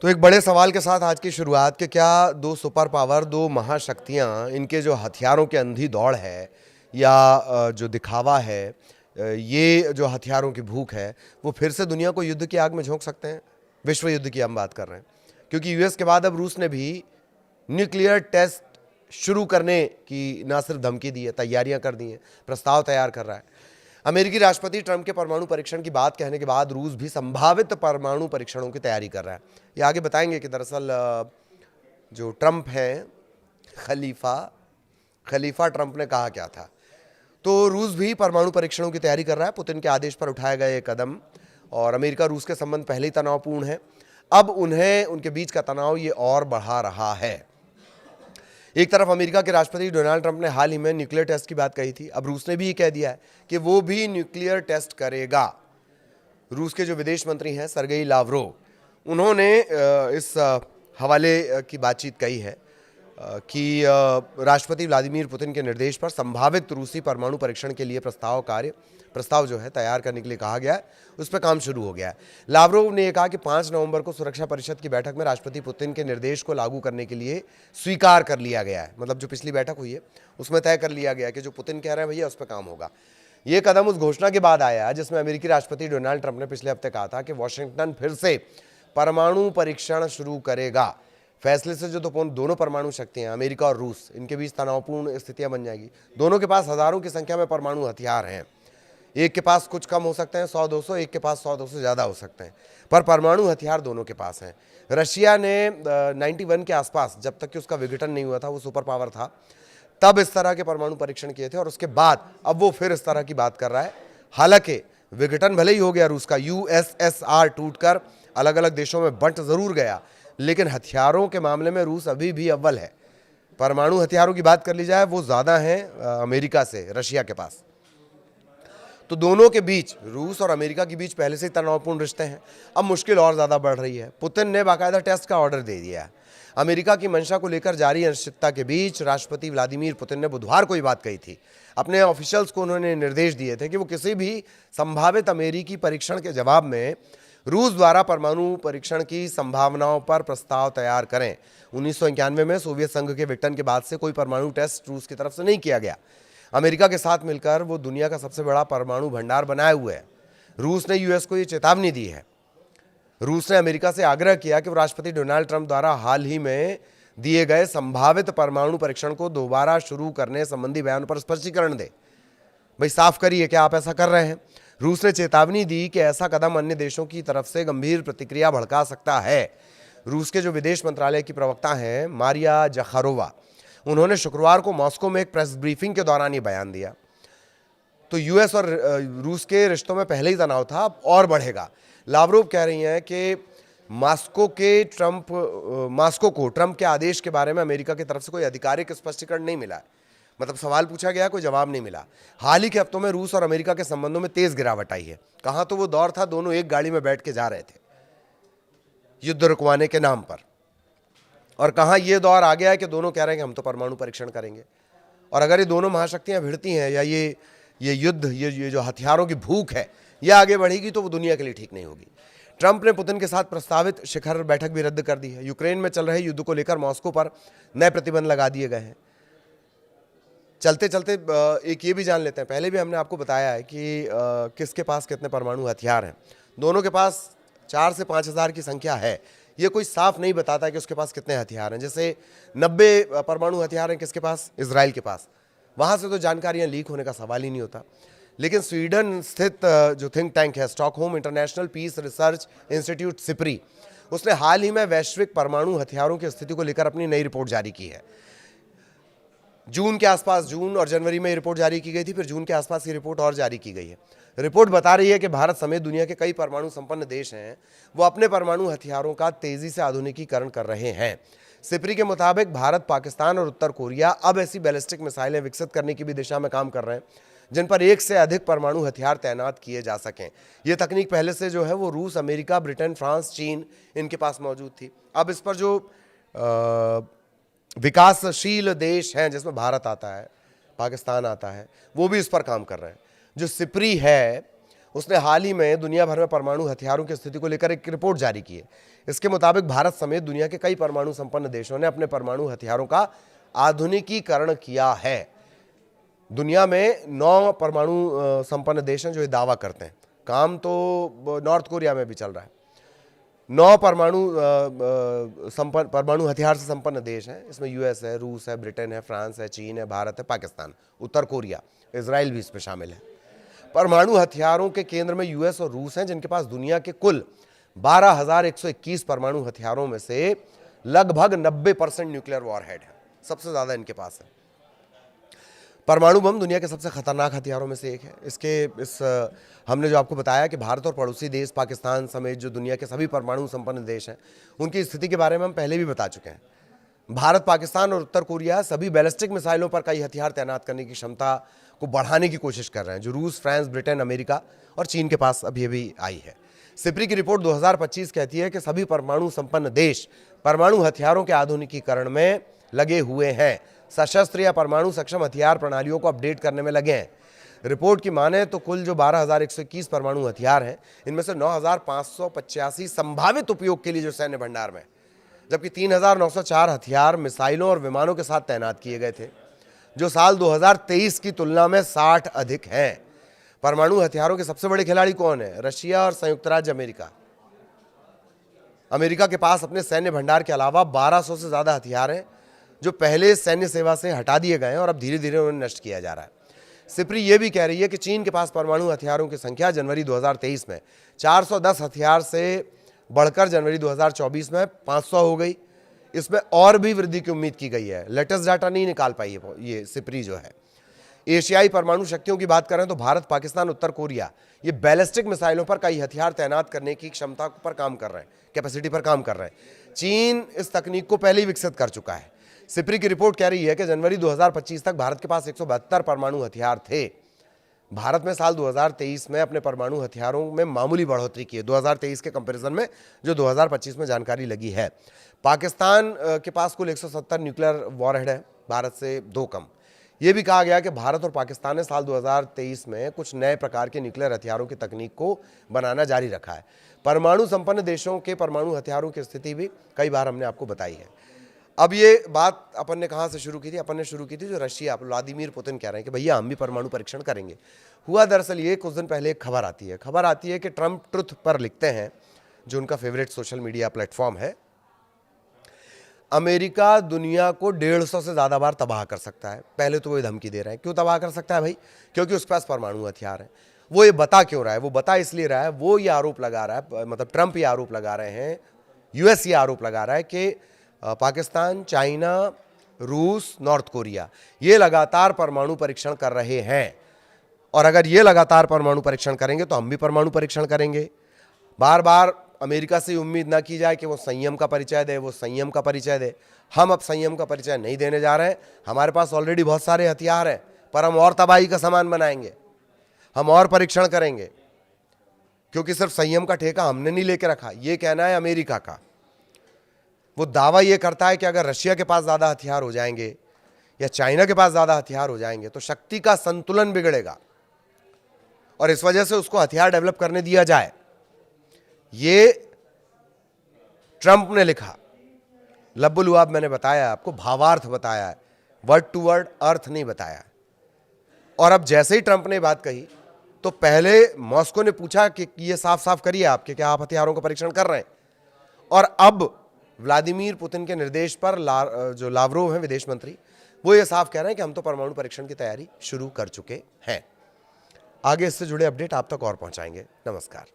तो एक बड़े सवाल के साथ आज की शुरुआत कि क्या दो सुपर पावर, दो महाशक्तियां, इनके जो हथियारों की अंधी दौड़ है या जो दिखावा है, ये जो हथियारों की भूख है, वो फिर से दुनिया को युद्ध की आग में झोंक सकते हैं। विश्व युद्ध की हम बात कर रहे हैं, क्योंकि यूएस के बाद अब रूस ने भी न्यूक्लियर टेस्ट शुरू करने की ना सिर्फ धमकी दी है, तैयारियां कर दी हैं, प्रस्ताव तैयार कर रहा है। अमेरिकी राष्ट्रपति ट्रंप के परमाणु परीक्षण की बात कहने के बाद रूस भी संभावित परमाणु परीक्षणों की तैयारी कर रहा है। ये आगे बताएंगे कि दरअसल जो ट्रंप हैं, खलीफा ट्रंप ने कहा क्या था। तो रूस भी परमाणु परीक्षणों की तैयारी कर रहा है। पुतिन के आदेश पर उठाया गया ये कदम, और अमेरिका रूस के संबंध पहले ही तनावपूर्ण है, अब उन्हें उनके बीच का तनाव ये और बढ़ा रहा है। एक तरफ अमेरिका के राष्ट्रपति डोनाल्ड ट्रंप ने हाल ही में न्यूक्लियर टेस्ट की बात कही थी, अब रूस ने भी ये कह दिया है कि वो भी न्यूक्लियर टेस्ट करेगा। रूस के जो विदेश मंत्री हैं सरगेई लावरोव, उन्होंने इस हवाले की बातचीत कही है कि राष्ट्रपति व्लादिमीर पुतिन के निर्देश पर संभावित रूसी परमाणु परीक्षण के लिए प्रस्ताव जो है तैयार करने के लिए कहा गया है, उस पर काम शुरू हो गया है। लावरोव ने कहा कि 5 नवंबर को सुरक्षा परिषद की बैठक में राष्ट्रपति पुतिन के निर्देश को लागू करने के लिए स्वीकार कर लिया गया है। मतलब जो पिछली बैठक हुई है उसमें तय कर लिया गया कि जो पुतिन कह रहे हैं भैया उस पर काम होगा। ये कदम उस घोषणा के बाद आया जिसमें अमेरिकी राष्ट्रपति डोनाल्ड ट्रंप ने पिछले हफ्ते कहा था कि वॉशिंगटन फिर से परमाणु परीक्षण शुरू करेगा। फैसले से जो दोनों परमाणु शक्तियां अमेरिका और रूस, इनके बीच तनावपूर्ण स्थितियां बन जाएगी। दोनों के पास हजारों की संख्या में परमाणु हथियार हैं। एक के पास कुछ कम हो सकते हैं, 100-200, एक के पास 100-200 ज़्यादा हो सकते हैं, पर परमाणु हथियार दोनों के पास हैं। रशिया ने 91 के आसपास, जब तक कि उसका विघटन नहीं हुआ था, वो सुपर पावर था, तब इस तरह के परमाणु परीक्षण किए थे, और उसके बाद अब वो फिर इस तरह की बात कर रहा है। हालांकि विघटन भले ही हो गया रूस का, यूएसएसआर टूटकर अलग अलग देशों में बंट जरूर गया, लेकिन हथियारों के मामले में रूस अभी भी अव्वल है। परमाणु हथियारों की बात कर ली जाए, वो ज़्यादा हैं अमेरिका से, रशिया के पास। तो दोनों के बीच, रूस और अमेरिका के बीच पहले से ही तनावपूर्ण रिश्ते हैं, अब मुश्किल और ज़्यादा बढ़ रही है। पुतिन ने बाकायदा टेस्ट का ऑर्डर दे दिया है। अमेरिका की मंशा को लेकर जारी अनिश्चितता के बीच राष्ट्रपति व्लादिमीर पुतिन ने बुधवार को ये बात कही थी। अपने ऑफिशियल्स को उन्होंने निर्देश दिए थे कि वो किसी भी संभावित अमेरिकी परीक्षण के जवाब में रूस द्वारा परमाणु परीक्षण की संभावनाओं पर प्रस्ताव तैयार करें। 1991 में सोवियत संघ के विघटन के बाद से कोई परमाणु टेस्ट रूस की तरफ से नहीं किया गया। अमेरिका के साथ मिलकर वो दुनिया का सबसे बड़ा परमाणु भंडार बनाए हुए है। रूस ने यूएस को ये चेतावनी दी है। रूस ने अमेरिका से आग्रह किया कि वो राष्ट्रपति डोनाल्ड ट्रंप द्वारा हाल ही में दिए गए संभावित परमाणु परीक्षण को दोबारा शुरू करने संबंधी बयान पर स्पष्टीकरण दे। भाई साफ करिए, क्या आप ऐसा कर रहे हैं? रूस ने चेतावनी दी कि ऐसा कदम अन्य देशों की तरफ से गंभीर प्रतिक्रिया भड़का सकता है। रूस के जो विदेश मंत्रालय की प्रवक्ता हैं मारिया जखारोवा, उन्होंने शुक्रवार को मॉस्को में एक प्रेस ब्रीफिंग के दौरान ये बयान दिया। तो यूएस और रूस के रिश्तों में पहले ही तनाव था, अब और बढ़ेगा। लावरोव कह रही हैं कि मॉस्को को ट्रंप के आदेश के बारे में अमेरिका की तरफ से कोई आधिकारिक स्पष्टीकरण नहीं मिला है। मतलब सवाल पूछा गया, कोई जवाब नहीं मिला। हाल ही के हफ्तों में रूस और अमेरिका के संबंधों में तेज गिरावट आई है। कहाँ तो वो दौर था दोनों एक गाड़ी में बैठ के जा रहे थे युद्ध रुकवाने के नाम पर, और कहाँ ये दौर आ गया है कि दोनों कह रहे हैं कि हम तो परमाणु परीक्षण करेंगे। और अगर ये दोनों महाशक्तियां भिड़ती हैं या ये युद्ध, ये जो हथियारों की भूख है, ये आगे बढ़ेगी तो वो दुनिया के लिए ठीक नहीं होगी। ट्रंप ने पुतिन के साथ प्रस्तावित शिखर बैठक भी रद्द कर दी है। यूक्रेन में चल रहे युद्ध को लेकर मॉस्को पर नए प्रतिबंध लगा दिए गए हैं। चलते चलते एक ये भी जान लेते हैं, पहले भी हमने आपको बताया है कि किसके पास कितने परमाणु हथियार हैं। दोनों के पास 4 से 5 हज़ार की संख्या है। ये कोई साफ नहीं बताता कि उसके पास कितने हथियार हैं। जैसे 90 परमाणु हथियार हैं किसके पास? इजराइल के पास। वहाँ से तो जानकारियाँ लीक होने का सवाल ही नहीं होता। लेकिन स्वीडन स्थित जो थिंक टैंक है, Stockholm International Peace Research Institute SIPRI, उसने हाल ही में वैश्विक परमाणु हथियारों की स्थिति को लेकर अपनी नई रिपोर्ट जारी की है। जून के आसपास, जून और जनवरी में रिपोर्ट जारी की गई थी, फिर जून के आसपास ये रिपोर्ट और जारी की गई है। रिपोर्ट बता रही है कि भारत समेत दुनिया के कई परमाणु संपन्न देश हैं, वो अपने परमाणु हथियारों का तेजी से आधुनिकीकरण कर रहे हैं। सिप्री के मुताबिक भारत, पाकिस्तान और उत्तर कोरिया अब ऐसी बैलिस्टिक मिसाइलें विकसित करने की भी दिशा में काम कर रहे हैं जिन पर एक से अधिक परमाणु हथियार तैनात किए जा सकें। ये तकनीक पहले से जो है वो रूस, अमेरिका, ब्रिटेन, फ्रांस, चीन, इनके पास मौजूद थी। अब इस पर जो विकासशील देश हैं, जिसमें भारत आता है, पाकिस्तान आता है, वो भी इस पर काम कर रहे हैं। जो सिप्री है उसने हाल ही में दुनिया भर में परमाणु हथियारों की स्थिति को लेकर एक रिपोर्ट जारी की है। इसके मुताबिक भारत समेत दुनिया के कई परमाणु संपन्न देशों ने अपने परमाणु हथियारों का आधुनिकीकरण किया है। दुनिया में 9 परमाणु संपन्न देश हैं जो ये दावा करते हैं। काम तो नॉर्थ कोरिया में भी चल रहा है। 9 परमाणु हथियार से संपन्न देश हैं। इसमें यूएस है, रूस है, ब्रिटेन है, फ्रांस है, चीन है, भारत है, पाकिस्तान, उत्तर कोरिया, इजराइल भी इसमें शामिल है। परमाणु हथियारों के केंद्र में यूएस और रूस हैं, जिनके पास दुनिया के कुल 12,121 परमाणु हथियारों में से लगभग 90% न्यूक्लियर वॉरहेड है। सबसे ज्यादा इनके पास है। परमाणु बम दुनिया के सबसे खतरनाक हथियारों में से एक है। हमने जो आपको बताया कि भारत और पड़ोसी देश पाकिस्तान समेत जो दुनिया के सभी परमाणु संपन्न देश हैं, उनकी स्थिति के बारे में हम पहले भी बता चुके हैं। भारत, पाकिस्तान और उत्तर कोरिया सभी बैलिस्टिक मिसाइलों पर कई हथियार तैनात करने की क्षमता को बढ़ाने की कोशिश कर रहे हैं, जो रूस, फ्रांस, ब्रिटेन, अमेरिका और चीन के पास अभी आई है। सिप्री की रिपोर्ट 2025 कहती है कि सभी परमाणु संपन्न देश परमाणु हथियारों के आधुनिकीकरण में लगे हुए हैं, सशस्त्र या परमाणु सक्षम हथियार प्रणालियों को अपडेट करने में लगे हैं। रिपोर्ट की माने तो कुल जो 12,121 परमाणु हथियार हैं, इनमें से 9,585 संभावित उपयोग के लिए जो सैन्य भंडार में, जबकि 3,904 हथियार मिसाइलों और विमानों के साथ तैनात किए गए थे, जो साल 2023 की तुलना में 60 अधिक हैं। परमाणु हथियारों के सबसे बड़े खिलाड़ी कौन है? रशिया और संयुक्त राज्य अमेरिका। अमेरिका के पास अपने सैन्य भंडार के अलावा 1200 से ज्यादा हथियार हैं, जो पहले सैन्य सेवा से हटा दिए गए हैं और अब धीरे धीरे उन्हें नष्ट किया जा रहा है। सिप्री यह भी कह रही है कि चीन के पास परमाणु हथियारों की संख्या जनवरी 2023 में 410 हथियार से बढ़कर जनवरी 2024 में 500 हो गई। इसमें और भी वृद्धि की उम्मीद की गई है। लेटेस्ट डाटा नहीं निकाल पाई है ये सिप्री जो है। एशियाई परमाणु शक्तियों की बात करें तो भारत, पाकिस्तान, उत्तर कोरिया ये बैलिस्टिक मिसाइलों पर कई हथियार तैनात करने की क्षमता पर काम कर रहे हैं, कैपेसिटी पर काम कर रहे हैं। चीन इस तकनीक को पहले ही विकसित कर चुका है। सिप्री की रिपोर्ट कह रही है कि जनवरी 2025 तक भारत के पास 172 परमाणु हथियार थे। भारत में साल 2023 में अपने परमाणु हथियारों में मामूली बढ़ोतरी की है 2023 के कंपैरिजन में, जो 2025 में जानकारी लगी है। पाकिस्तान के पास कुल 170 न्यूक्लियर वॉरहेड है, भारत से 2 कम। यह भी कहा गया कि भारत और पाकिस्तान ने साल 2023 में कुछ नए प्रकार के न्यूक्लियर हथियारों की तकनीक को बनाना जारी रखा है। परमाणु संपन्न देशों के परमाणु हथियारों की स्थिति भी कई बार हमने आपको बताई है। अब ये बात अपन ने कहाँ से शुरू की थी? अपन ने शुरू की थी जो रशिया, व्लादिमीर पुतिन कह रहे हैं कि भैया हम भी परमाणु परीक्षण करेंगे। हुआ दरअसल ये, कुछ दिन पहले एक खबर आती है कि ट्रंप ट्रुथ पर लिखते हैं, जो उनका फेवरेट सोशल मीडिया प्लेटफॉर्म है, अमेरिका दुनिया को 150 से ज्यादा बार तबाह कर सकता है। पहले तो वो धमकी दे रहे हैं। क्यों तबाह कर सकता है भाई? क्योंकि उसके पास परमाणु हथियार है। वो ये बता क्यों रहा है? वो बता इसलिए रहा है, वो ये आरोप लगा रहा है, मतलब ट्रंप ये आरोप लगा रहे हैं, यूएस ये आरोप लगा रहा है कि पाकिस्तान, चाइना, रूस, नॉर्थ कोरिया ये लगातार परमाणु परीक्षण कर रहे हैं, और अगर ये लगातार परमाणु परीक्षण करेंगे तो हम भी परमाणु परीक्षण करेंगे। बार बार अमेरिका से उम्मीद ना की जाए कि वो संयम का परिचय दे, वो संयम का परिचय दे। हम अब संयम का परिचय नहीं देने जा रहे हैं। हमारे पास ऑलरेडी बहुत सारे हथियार हैं, पर हम और तबाही का सामान बनाएंगे, हम और परीक्षण करेंगे, क्योंकि सिर्फ संयम का ठेका हमने नहीं लेके रखा। ये कहना है अमेरिका का। वो दावा ये करता है कि अगर रशिया के पास ज्यादा हथियार हो जाएंगे या चाइना के पास ज्यादा हथियार हो जाएंगे तो शक्ति का संतुलन बिगड़ेगा, और इस वजह से उसको हथियार डेवलप करने दिया जाए। ये ट्रंप ने लिखा। लब्बुलुआब मैंने बताया आपको, भावार्थ बताया है, वर्ड टू वर्ड अर्थ नहीं बताया। और अब जैसे ही ट्रंप ने बात कही तो पहले मॉस्को ने पूछा कि ये साफ साफ करिए आपके, क्या आप हथियारों का परीक्षण कर रहे हैं? और अब व्लादिमीर पुतिन के निर्देश पर जो लावरोव हैं विदेश मंत्री, वो ये साफ कह रहे हैं कि हम तो परमाणु परीक्षण की तैयारी शुरू कर चुके हैं। आगे इससे जुड़े अपडेट आप तक और पहुंचाएंगे। नमस्कार।